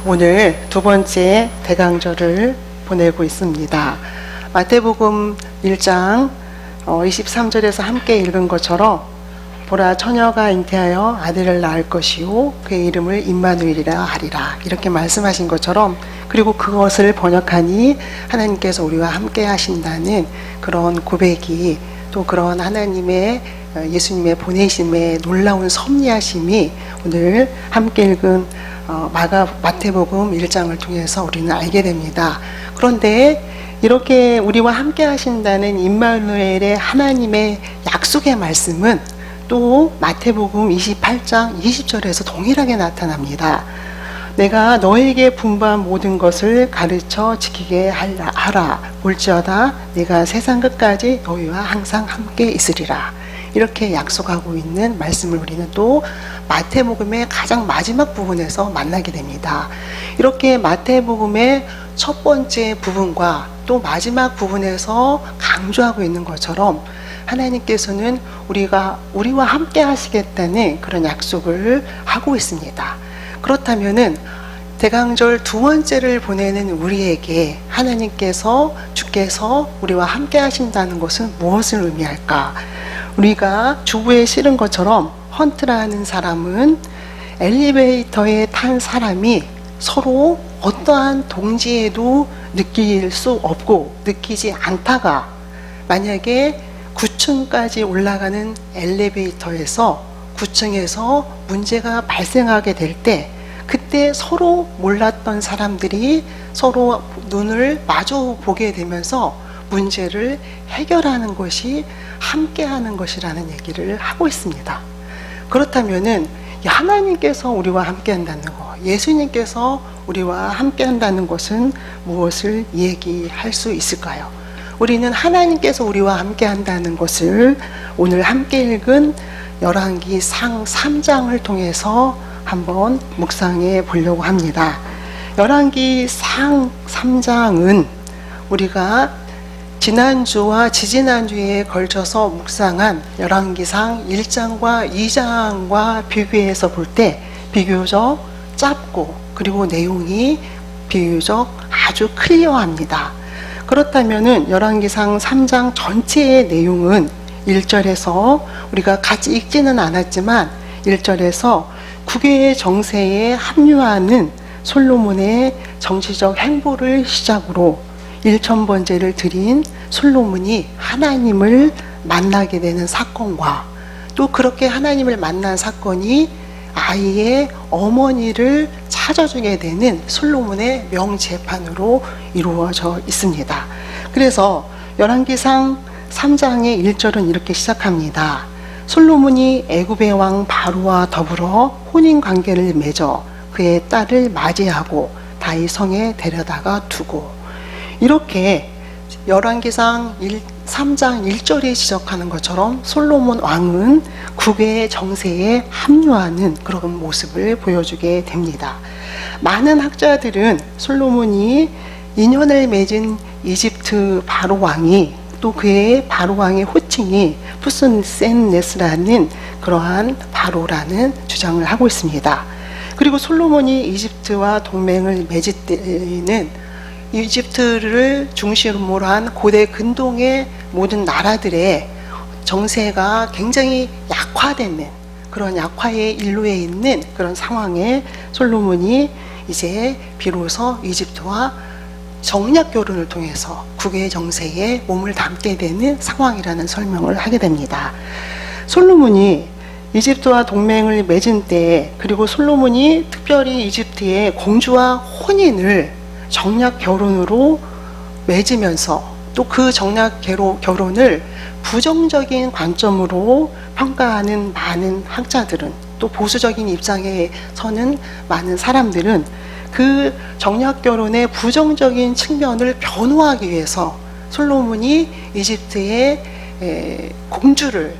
오늘 두 번째 대강절을 보내고 있습니다. 마태복음 1장 23절에서 함께 읽은 것처럼 보라 처녀가 잉태하여 아들을 낳을 것이요 그의 이름을 임마누엘이라 하리라 이렇게 말씀하신 것처럼, 그리고 그것을 번역하니 하나님께서 우리와 함께 하신다는 그런 고백이, 또 그런 하나님의 예수님의 보내심의 놀라운 섭리하심이 오늘 함께 읽은 마태복음 1장을 통해서 우리는 알게 됩니다. 그런데 이렇게 우리와 함께 하신다는 임마누엘의 하나님의 약속의 말씀은 또 마태복음 28장 20절에서 동일하게 나타납니다. 내가 너에게 분부한 모든 것을 가르쳐 지키게 하라. 볼지어다 내가 세상 끝까지 너희와 항상 함께 있으리라. 이렇게 약속하고 있는 말씀을 우리는 또 마태복음의 가장 마지막 부분에서 만나게 됩니다. 이렇게 마태복음의 첫 번째 부분과 또 마지막 부분에서 강조하고 있는 것처럼 하나님께서는 우리와 함께 하시겠다는 그런 약속을 하고 있습니다. 그렇다면은 대강절 두 번째를 보내는 우리에게 주께서 우리와 함께 하신다는 것은 무엇을 의미할까? 우리가 주부에 실은 것처럼 헌트라는 사람은 엘리베이터에 탄 사람이 서로 어떠한 동지에도 느낄 수 없고 느끼지 않다가 만약에 9층까지 올라가는 엘리베이터에서 9층에서 문제가 발생하게 될 때, 그때 서로 몰랐던 사람들이 서로 눈을 마주 보게 되면서 문제를 해결하는 것이 함께하는 것이라는 얘기를 하고 있습니다. 그렇다면은 하나님께서 우리와 함께한다는 것, 예수님께서 우리와 함께한다는 것은 무엇을 얘기할 수 있을까요? 우리는 하나님께서 우리와 함께한다는 것을 오늘 함께 읽은 열왕기상 3장을 통해서 한번 묵상해 보려고 합니다. 열왕기상 3장은 우리가 지난주와 지지난주에 걸쳐서 묵상한 열왕기상 1장과 2장과 비교해서 볼 때 비교적 짧고, 그리고 내용이 비교적 아주 클리어합니다. 그렇다면은 열왕기상 3장 전체의 내용은 1절에서 우리가 같이 읽지는 않았지만 1절에서 국외의 정세에 합류하는 솔로몬의 정치적 행보를 시작으로 1000번제를 드린 솔로몬이 하나님을 만나게 되는 사건과, 또 그렇게 하나님을 만난 사건이 아이의 어머니를 찾아주게 되는 솔로몬의 명재판으로 이루어져 있습니다. 그래서 열왕기상 3장의 1절은 이렇게 시작합니다. 솔로몬이 애굽의 왕 바로와 더불어 혼인 관계를 맺어 그의 딸을 맞이하고 다윗 성에 데려다가 두고, 이렇게 열왕기상 3장 1절이 지적하는 것처럼 솔로몬 왕은 국외의 정세에 합류하는 그런 모습을 보여주게 됩니다. 많은 학자들은 솔로몬이 인연을 맺은 이집트 바로 왕이, 또 그의 바로 왕의 호칭이 푸스센네스라는 그러한 바로라는 주장을 하고 있습니다. 그리고 솔로몬이 이집트와 동맹을 맺을 때는 이집트를 중심으로 한 고대 근동의 모든 나라들의 정세가 굉장히 약화되는 그런 약화의 일로에 있는 그런 상황에 솔로몬이 이제 비로소 이집트와 정략 결혼을 통해서 국외 정세에 몸을 담게 되는 상황이라는 설명을 하게 됩니다. 솔로몬이 이집트와 동맹을 맺은 때, 그리고 솔로몬이 특별히 이집트의 공주와 혼인을 정략 결혼으로 맺으면서 또 그 정략 결혼을 부정적인 관점으로 평가하는 많은 학자들은, 또 보수적인 입장에 서는 많은 사람들은 그 정략 결혼의 부정적인 측면을 변호하기 위해서 솔로몬이 이집트의 공주를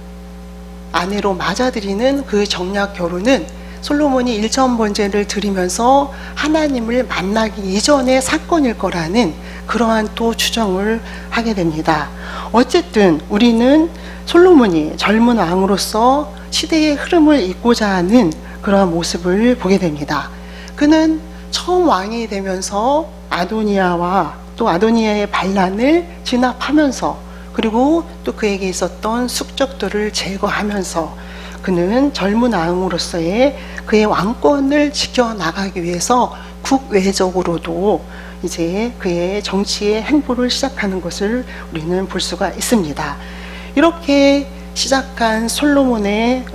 아내로 맞아들이는 그 정략 결혼은 솔로몬이 1000번제를 드리면서 하나님을 만나기 이전의 사건일 거라는 그러한 또 추정을 하게 됩니다. 어쨌든 우리는 솔로몬이 젊은 왕으로서 시대의 흐름을 잇고자 하는 그러한 모습을 보게 됩니다. 그는 처음 왕이 되면서 아도니아와 또 아도니아의 반란을 진압하면서, 그리고 또 그에게 있었던 숙적들을 제거하면서 그는 젊은 왕으로서의 그의 왕권을 지켜나가기 위해서 국외적으로도 이제 그의 정치의 행보를 시작하는 것을 우리는 볼 수가 있습니다. 이렇게 시작한 솔로몬의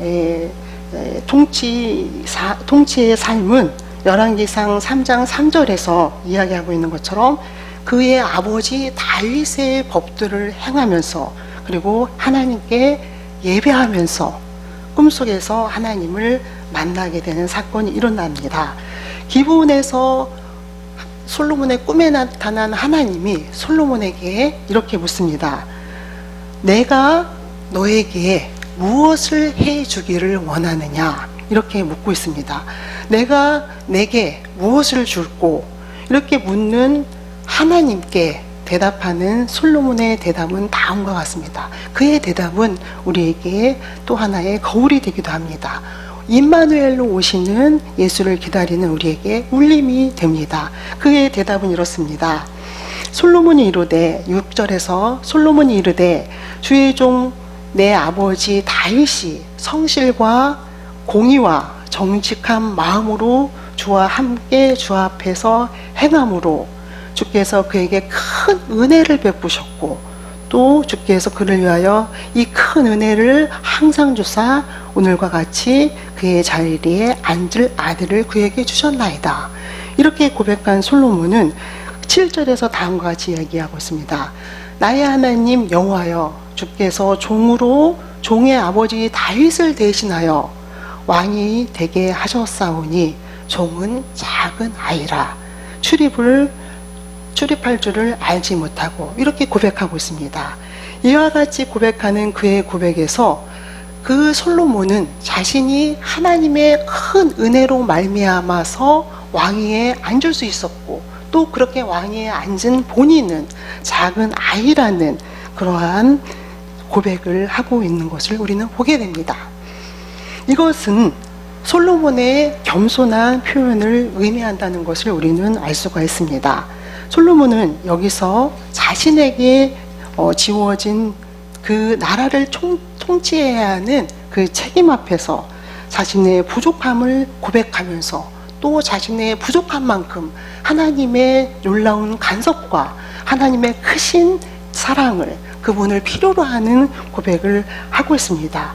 통치의 삶은 열왕기상 3장 3절에서 이야기하고 있는 것처럼 그의 아버지 다윗의 법들을 행하면서, 그리고 하나님께 예배하면서 꿈속에서 하나님을 만나게 되는 사건이 일어납니다. 기브온에서 솔로몬의 꿈에 나타난 하나님이 솔로몬에게 이렇게 묻습니다. 내가 너에게 무엇을 해주기를 원하느냐? 이렇게 묻고 있습니다. 내가 내게 무엇을 줄고? 이렇게 묻는 하나님께 대답하는 솔로몬의 대답은 다음과 같습니다. 그의 대답은 우리에게 또 하나의 거울이 되기도 합니다. 임마누엘로 오시는 예수를 기다리는 우리에게 울림이 됩니다. 그의 대답은 이렇습니다. 솔로몬이 이르되, 6절에서 솔로몬이 이르되, 주의 종 내 아버지 다윗이 성실과 공의와 정직한 마음으로 주와 함께 주 앞에서 행함으로 주께서 그에게 큰 은혜를 베푸셨고, 또 주께서 그를 위하여 이 큰 은혜를 항상 주사 오늘과 같이 그의 자리에 앉을 아들을 그에게 주셨나이다. 이렇게 고백한 솔로몬은 7절에서 다음과 같이 이야기하고 있습니다. 나의 하나님 여호와여, 주께서 종으로 종의 아버지 다윗을 대신하여 왕이 되게 하셨사오니 종은 작은 아이라 출입할 줄을 알지 못하고, 이렇게 고백하고 있습니다. 이와 같이 고백하는 그의 고백에서 그 솔로몬은 자신이 하나님의 큰 은혜로 말미암아서 왕위에 앉을 수 있었고, 또 그렇게 왕위에 앉은 본인은 작은 아이라는 그러한 고백을 하고 있는 것을 우리는 보게 됩니다. 이것은 솔로몬의 겸손한 표현을 의미한다는 것을 우리는 알 수가 있습니다. 솔로몬은 여기서 자신에게 지워진 그 나라를 통치해야 하는 그 책임 앞에서 자신의 부족함을 고백하면서, 또 자신의 부족한 만큼 하나님의 놀라운 간섭과 하나님의 크신 사랑을, 그분을 필요로 하는 고백을 하고 있습니다.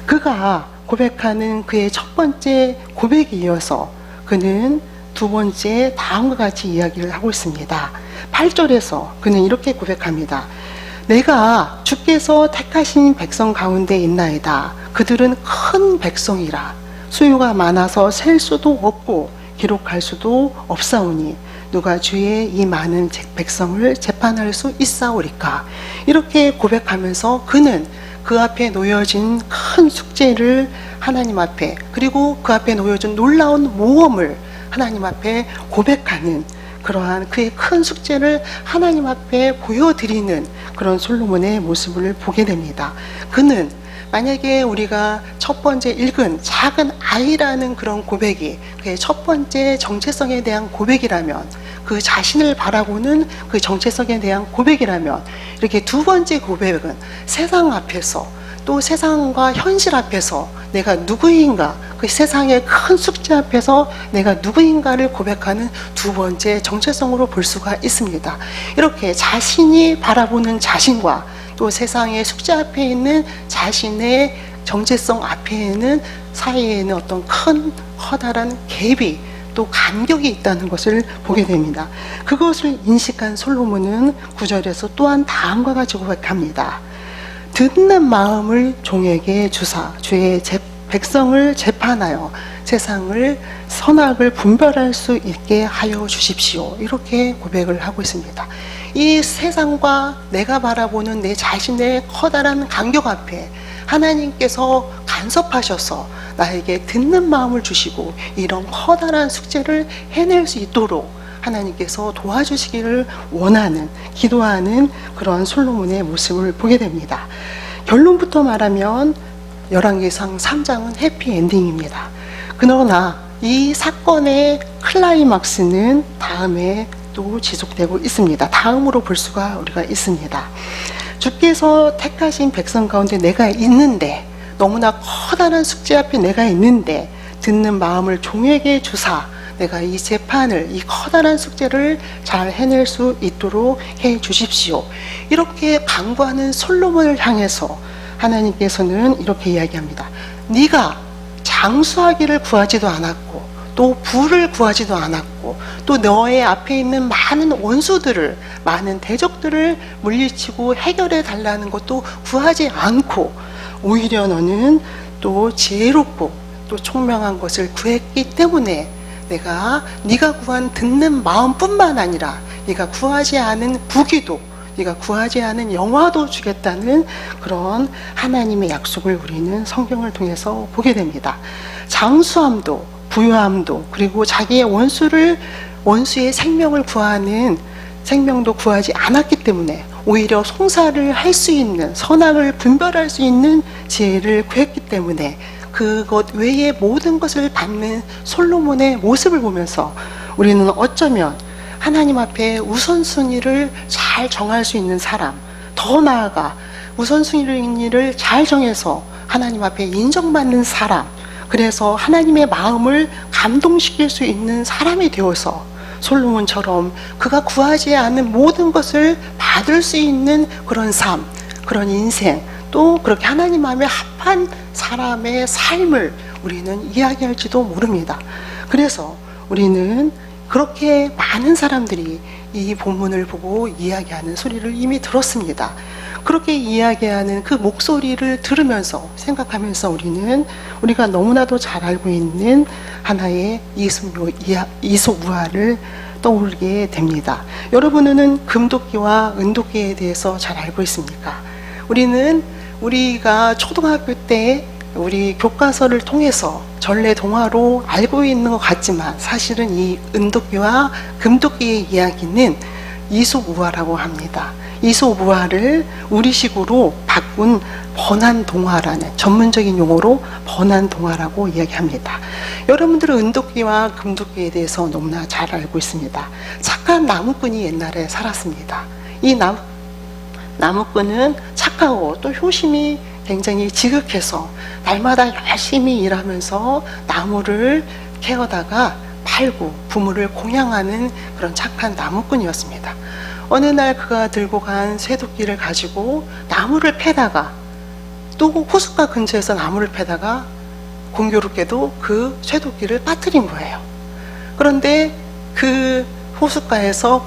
그가 고백하는 그의 첫 번째 고백에 이어서 그는 두 번째 다음과 같이 이야기를 하고 있습니다. 8절에서 그는 이렇게 고백합니다. 내가 주께서 택하신 백성 가운데 있나이다. 그들은 큰 백성이라 수요가 많아서 셀 수도 없고 기록할 수도 없사오니 누가 주의 이 많은 백성을 재판할 수 있사오리까. 이렇게 고백하면서 그는 그 앞에 놓여진 큰 숙제를 하나님 앞에, 그리고 그 앞에 놓여진 놀라운 모험을 하나님 앞에 고백하는, 그러한 그의 큰 숙제를 하나님 앞에 보여드리는 그런 솔로몬의 모습을 보게 됩니다. 그는 만약에 우리가 첫 번째 읽은 작은 아이라는 그런 고백이 그의 첫 번째 정체성에 대한 고백이라면, 그 자신을 바라보는 그 정체성에 대한 고백이라면, 이렇게 두 번째 고백은 세상 앞에서, 또 세상과 현실 앞에서 내가 누구인가, 그 세상의 큰 숙제 앞에서 내가 누구인가를 고백하는 두 번째 정체성으로 볼 수가 있습니다. 이렇게 자신이 바라보는 자신과 또 세상의 숙제 앞에 있는 자신의 정체성 앞에는 사이에는 어떤 큰 커다란 갭이, 또 간격이 있다는 것을 보게 됩니다. 그것을 인식한 솔로몬은 9절에서 또한 다음과 같이 고백합니다. 듣는 마음을 종에게 주사 주의 백성을 재판하여 세상을 선악을 분별할 수 있게 하여 주십시오. 이렇게 고백을 하고 있습니다. 이 세상과 내가 바라보는 내 자신의 커다란 간격 앞에 하나님께서 간섭하셔서 나에게 듣는 마음을 주시고 이런 커다란 숙제를 해낼 수 있도록 하나님께서 도와주시기를 원하는, 기도하는 그런 솔로몬의 모습을 보게 됩니다. 결론부터 말하면 열왕기상 3장은 해피엔딩입니다. 그러나 이 사건의 클라이막스는 다음에 또 지속되고 있습니다. 다음으로 볼 수가 우리가 있습니다. 주께서 택하신 백성 가운데 내가 있는데, 너무나 커다란 숙제 앞에 내가 있는데 듣는 마음을 종에게 주사 내가 이 재판을, 이 커다란 숙제를 잘 해낼 수 있도록 해 주십시오. 이렇게 간구하는 솔로몬을 향해서 하나님께서는 이렇게 이야기합니다. 네가 장수하기를 구하지도 않았고, 또 부를 구하지도 않았고, 또 너의 앞에 있는 많은 원수들을, 많은 대적들을 물리치고 해결해 달라는 것도 구하지 않고, 오히려 너는 또 지혜롭고 또 총명한 것을 구했기 때문에 내가 네가 구한 듣는 마음뿐만 아니라 네가 구하지 않은 부귀도, 네가 구하지 않은 영화도 주겠다는 그런 하나님의 약속을 우리는 성경을 통해서 보게 됩니다. 장수함도 부유함도, 그리고 자기의 원수의 생명을 구하는 생명도 구하지 않았기 때문에 오히려 송사를 할 수 있는, 선악을 분별할 수 있는 지혜를 구했기 때문에 그것 외에 모든 것을 받는 솔로몬의 모습을 보면서 우리는 어쩌면 하나님 앞에 우선순위를 잘 정할 수 있는 사람, 더 나아가 우선순위를 잘 정해서 하나님 앞에 인정받는 사람, 그래서 하나님의 마음을 감동시킬 수 있는 사람이 되어서 솔로몬처럼 그가 구하지 않은 모든 것을 받을 수 있는 그런 삶, 그런 인생, 또 그렇게 하나님 마음에 합한 사람의 삶을 우리는 이야기할지도 모릅니다. 그래서 우리는 그렇게 많은 사람들이 이 본문을 보고 이야기하는 소리를 이미 들었습니다. 그렇게 이야기하는 그 목소리를 들으면서 생각하면서 우리가 너무나도 잘 알고 있는 하나의 이솝우화를 떠오르게 됩니다. 여러분은 금도끼와 은도끼에 대해서 잘 알고 있습니까? 우리가 초등학교 때 우리 교과서를 통해서 전래 동화로 알고 있는 것 같지만 사실은 이 은도끼와 금도끼의 이야기는 이솝우화라고 합니다. 이솝우화를 우리식으로 바꾼 번안동화라는 전문적인 용어로 번안동화라고 이야기합니다. 여러분들은 은도끼와 금도끼에 대해서 너무나 잘 알고 있습니다. 착한 나무꾼이 옛날에 살았습니다. 이 나무꾼은 착하고 또 효심이 굉장히 지극해서 날마다 열심히 일하면서 나무를 캐어다가 팔고 부모를 공양하는 그런 착한 나무꾼이었습니다. 어느 날 그가 들고 간 쇠도끼를 가지고 나무를 패다가, 또 호숫가 근처에서 나무를 패다가 공교롭게도 그 쇠도끼를 빠뜨린 거예요. 그런데 그 호숫가에서,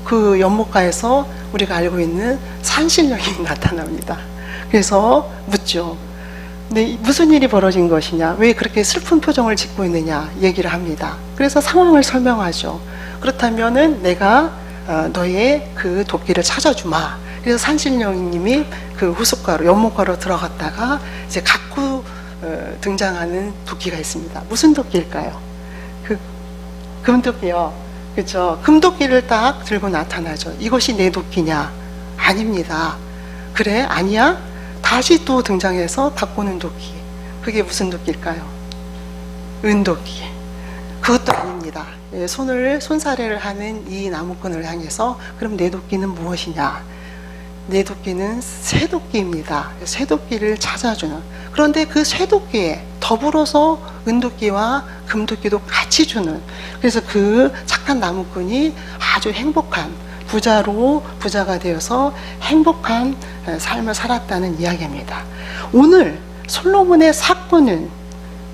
그 연못가에서 우리가 알고 있는 산신령이 나타납니다. 그래서 묻죠. 근데 무슨 일이 벌어진 것이냐, 왜 그렇게 슬픈 표정을 짓고 있느냐 얘기를 합니다. 그래서 상황을 설명하죠. 그렇다면은 내가 너의 그 도끼를 찾아주마. 그래서 산신령님이 그 호숫가로, 연못가로 들어갔다가 이제 갖고 등장하는 도끼가 있습니다. 무슨 도끼일까요? 그 금도끼요. 그렇죠. 금도끼를 딱 들고 나타나죠. 이것이 내 도끼냐? 아닙니다. 그래? 아니야? 다시 또 등장해서 갖고 오는 도끼. 그게 무슨 도끼일까요? 은도끼. 그것도 아닙니다. 손사래를 하는 이 나무꾼을 향해서 그럼 내 도끼는 무엇이냐? 내 도끼는 쇠도끼입니다. 쇠도끼를 찾아주는. 그런데 그 쇠도끼에 더불어서 은도끼와 금도끼도 같이 주는. 그래서 그 착한 나무꾼이 아주 행복한 부자가 되어서 행복한 삶을 살았다는 이야기입니다. 오늘 솔로몬의 사건은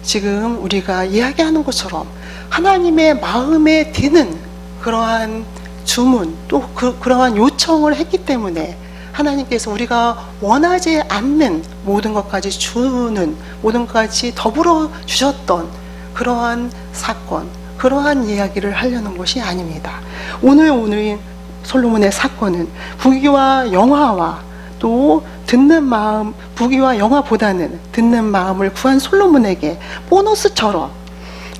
지금 우리가 이야기하는 것처럼 하나님의 마음에 드는 그러한 주문, 또 그러한 요청을 했기 때문에 하나님께서 우리가 원하지 않는 모든 것까지 주는, 모든 것까지 더불어 주셨던 그러한 사건, 그러한 이야기를 하려는 것이 아닙니다. 오늘 솔로몬의 사건은 부귀와 영화와 또 듣는 마음, 부귀와 영화보다는 듣는 마음을 구한 솔로몬에게 보너스처럼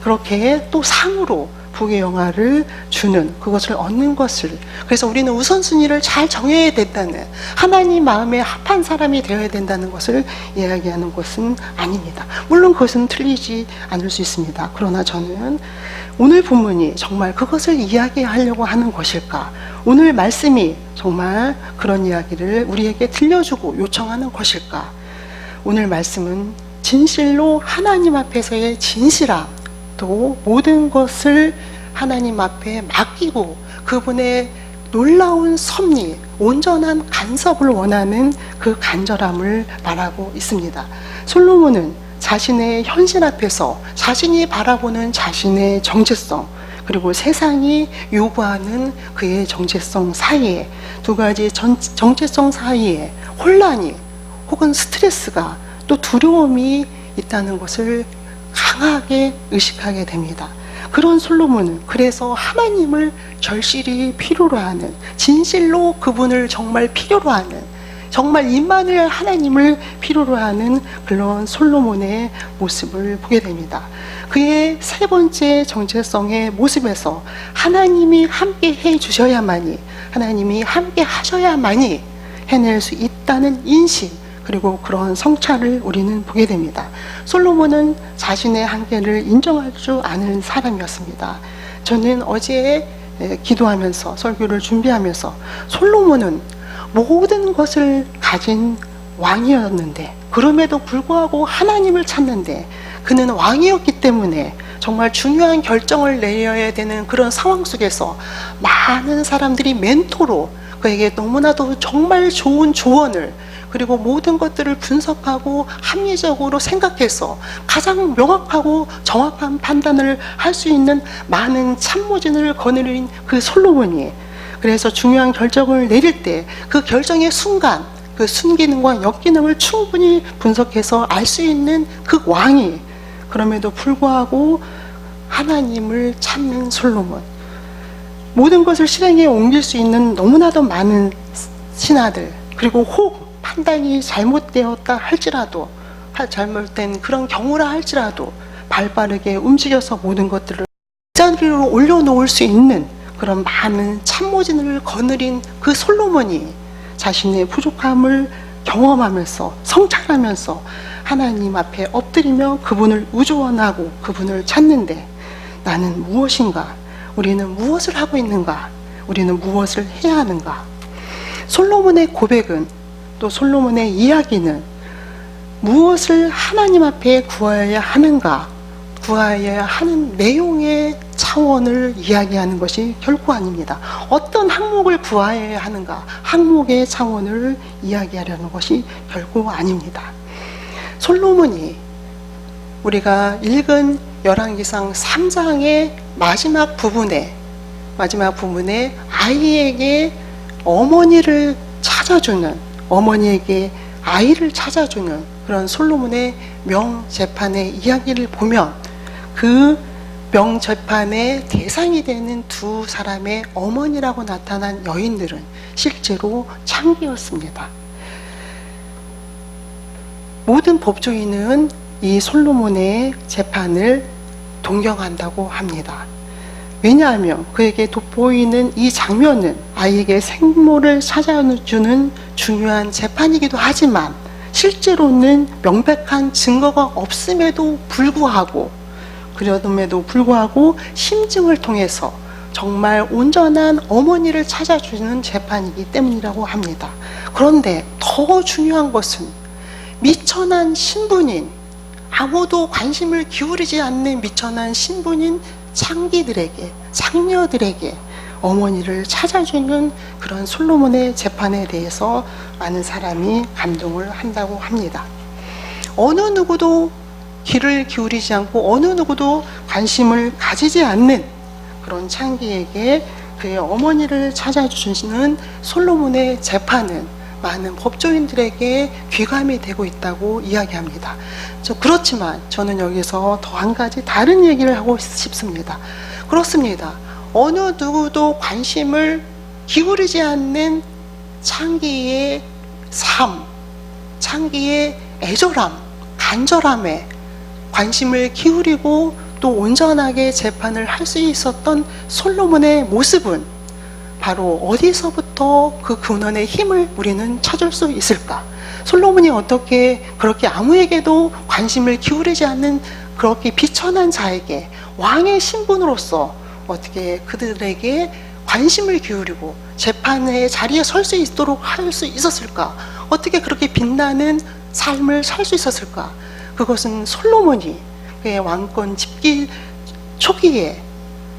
그렇게 또 상으로 부귀영화를 주는 그것을 얻는 것을, 그래서 우리는 우선순위를 잘 정해야 된다는, 하나님 마음에 합한 사람이 되어야 된다는 것을 이야기하는 것은 아닙니다. 물론 그것은 틀리지 않을 수 있습니다. 그러나 저는 오늘 본문이 정말 그것을 이야기하려고 하는 것일까? 오늘 말씀이 정말 그런 이야기를 우리에게 들려주고 요청하는 것일까? 오늘 말씀은 진실로 하나님 앞에서의 진실함, 또 모든 것을 하나님 앞에 맡기고 그분의 놀라운 섭리, 온전한 간섭을 원하는 그 간절함을 말하고 있습니다. 솔로몬은 자신의 현실 앞에서 자신이 바라보는 자신의 정체성, 그리고 세상이 요구하는 그의 정체성 사이에, 두 가지 정체성 사이에 혼란이 혹은 스트레스가 또 두려움이 있다는 것을 강하게 의식하게 됩니다. 그런 솔로몬은 그래서 하나님을 절실히 필요로 하는, 진실로 그분을 정말 필요로 하는, 정말 임마누엘 하나님을 필요로 하는 그런 솔로몬의 모습을 보게 됩니다. 그의 세 번째 정체성의 모습에서 하나님이 함께 해 주셔야만이, 하나님이 함께 하셔야만이 해낼 수 있다는 인식, 그리고 그런 성찰을 우리는 보게 됩니다. 솔로몬은 자신의 한계를 인정할 줄 아는 사람이었습니다. 저는 어제 기도하면서 설교를 준비하면서 솔로몬은 모든 것을 가진 왕이었는데, 그럼에도 불구하고 하나님을 찾는데, 그는 왕이었기 때문에 정말 중요한 결정을 내려야 되는 그런 상황 속에서 많은 사람들이 멘토로 그에게 너무나도 정말 좋은 조언을, 그리고 모든 것들을 분석하고 합리적으로 생각해서 가장 명확하고 정확한 판단을 할 수 있는 많은 참모진을 거느린 그 솔로몬이, 그래서 중요한 결정을 내릴 때 그 결정의 순간 그 순기능과 역기능을 충분히 분석해서 알 수 있는 그 왕이, 그럼에도 불구하고 하나님을 찾는 솔로몬, 모든 것을 실행에 옮길 수 있는 너무나도 많은 신하들, 그리고 혹 판단이 잘못되었다 할지라도, 잘못된 그런 경우라 할지라도 발빠르게 움직여서 모든 것들을 자리로 올려놓을 수 있는 그런 많은 참모진을 거느린 그 솔로몬이 자신의 부족함을 경험하면서 성찰하면서 하나님 앞에 엎드리며 그분을 우조원하고 그분을 찾는데, 나는 무엇인가? 우리는 무엇을 하고 있는가? 우리는 무엇을 해야 하는가? 솔로몬의 고백은, 또 솔로몬의 이야기는 무엇을 하나님 앞에 구하여야 하는가, 구하여야 하는 내용의 차원을 이야기하는 것이 결코 아닙니다. 어떤 항목을 구하여야 하는가, 항목의 차원을 이야기하려는 것이 결코 아닙니다. 솔로몬이 우리가 읽은 열왕기상 3장의 마지막 부분에 아이에게 어머니를 찾아주는, 어머니에게 아이를 찾아주는 그런 솔로몬의 명재판의 이야기를 보면, 그 명재판의 대상이 되는 두 사람의 어머니라고 나타난 여인들은 실제로 창기였습니다. 모든 법조인은 이 솔로몬의 재판을 동경한다고 합니다. 왜냐하면 그에게 돋보이는 이 장면은 아이에게 생모를 찾아주는 중요한 재판이기도 하지만, 실제로는 명백한 증거가 없음에도 불구하고, 심증을 통해서 정말 온전한 어머니를 찾아주는 재판이기 때문이라고 합니다. 그런데 더 중요한 것은 미천한 신분인, 아무도 관심을 기울이지 않는 미천한 신분인 창기들에게, 장녀들에게 어머니를 찾아주는 그런 솔로몬의 재판에 대해서 많은 사람이 감동을 한다고 합니다. 어느 누구도 귀를 기울이지 않고 어느 누구도 관심을 가지지 않는 그런 창기에게 그의 어머니를 찾아주시는 솔로몬의 재판은 많은 법조인들에게 귀감이 되고 있다고 이야기합니다. 그렇지만 저는 여기서 더 한 가지 다른 얘기를 하고 싶습니다. 그렇습니다. 어느 누구도 관심을 기울이지 않는 창기의 삶, 창기의 애절함, 간절함에 관심을 기울이고 또 온전하게 재판을 할 수 있었던 솔로몬의 모습은 바로 어디서부터 그 근원의 힘을 우리는 찾을 수 있을까? 솔로몬이 어떻게 그렇게 아무에게도 관심을 기울이지 않는 그렇게 비천한 자에게 왕의 신분으로서 어떻게 그들에게 관심을 기울이고 재판의 자리에 설 수 있도록 할 수 있었을까? 어떻게 그렇게 빛나는 삶을 살 수 있었을까? 그것은 솔로몬이 그의 왕권 집기 초기에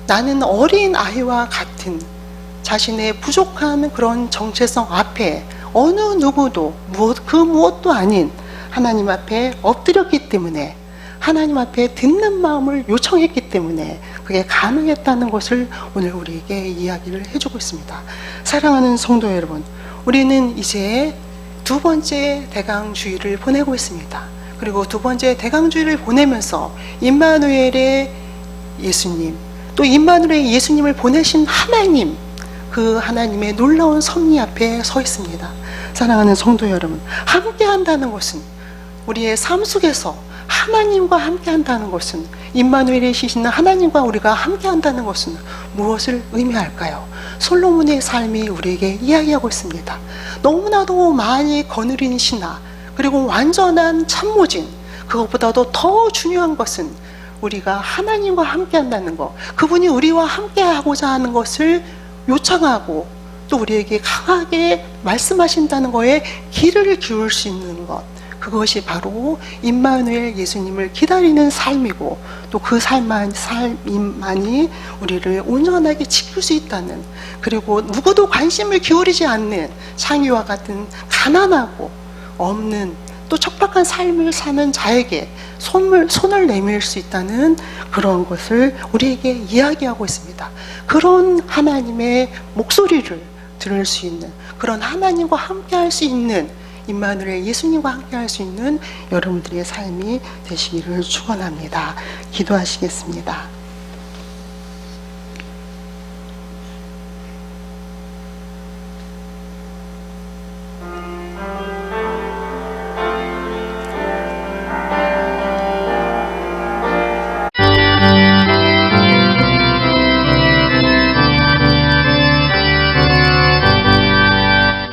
나는 어린 아이와 같은 자신의 부족한 그런 정체성 앞에 어느 누구도 그 무엇도 아닌 하나님 앞에 엎드렸기 때문에, 하나님 앞에 듣는 마음을 요청했기 때문에 그게 가능했다는 것을 오늘 우리에게 이야기를 해주고 있습니다. 사랑하는 성도 여러분, 우리는 이제 두 번째 대강주일을 보내고 있습니다. 그리고 두 번째 대강주일을 보내면서 임마누엘의 예수님, 또 임마누엘의 예수님을 보내신 하나님, 그 하나님의 놀라운 섭리 앞에 서 있습니다. 사랑하는 성도 여러분, 함께 한다는 것은, 우리의 삶 속에서 하나님과 함께 한다는 것은, 임마누엘이시는 하나님과 우리가 함께 한다는 것은 무엇을 의미할까요? 솔로몬의 삶이 우리에게 이야기하고 있습니다. 너무나도 많이 거느린 신하, 그리고 완전한 참모진, 그것보다도 더 중요한 것은 우리가 하나님과 함께 한다는 것, 그분이 우리와 함께 하고자 하는 것을 요청하고 또 우리에게 강하게 말씀하신다는 거에 귀를 기울 수 있는 것, 그것이 바로 임마누엘 예수님을 기다리는 삶이고, 또 그 삶만이 우리를 온전하게 지킬 수 있다는, 그리고 누구도 관심을 기울이지 않는 창의와 같은 가난하고 없는 또 척박한 삶을 사는 자에게 손을 내밀 수 있다는 그런 것을 우리에게 이야기하고 있습니다. 그런 하나님의 목소리를 들을 수 있는, 그런 하나님과 함께 할 수 있는, 임마누엘 예수님과 함께 할 수 있는 여러분들의 삶이 되시기를 축원합니다. 기도하시겠습니다.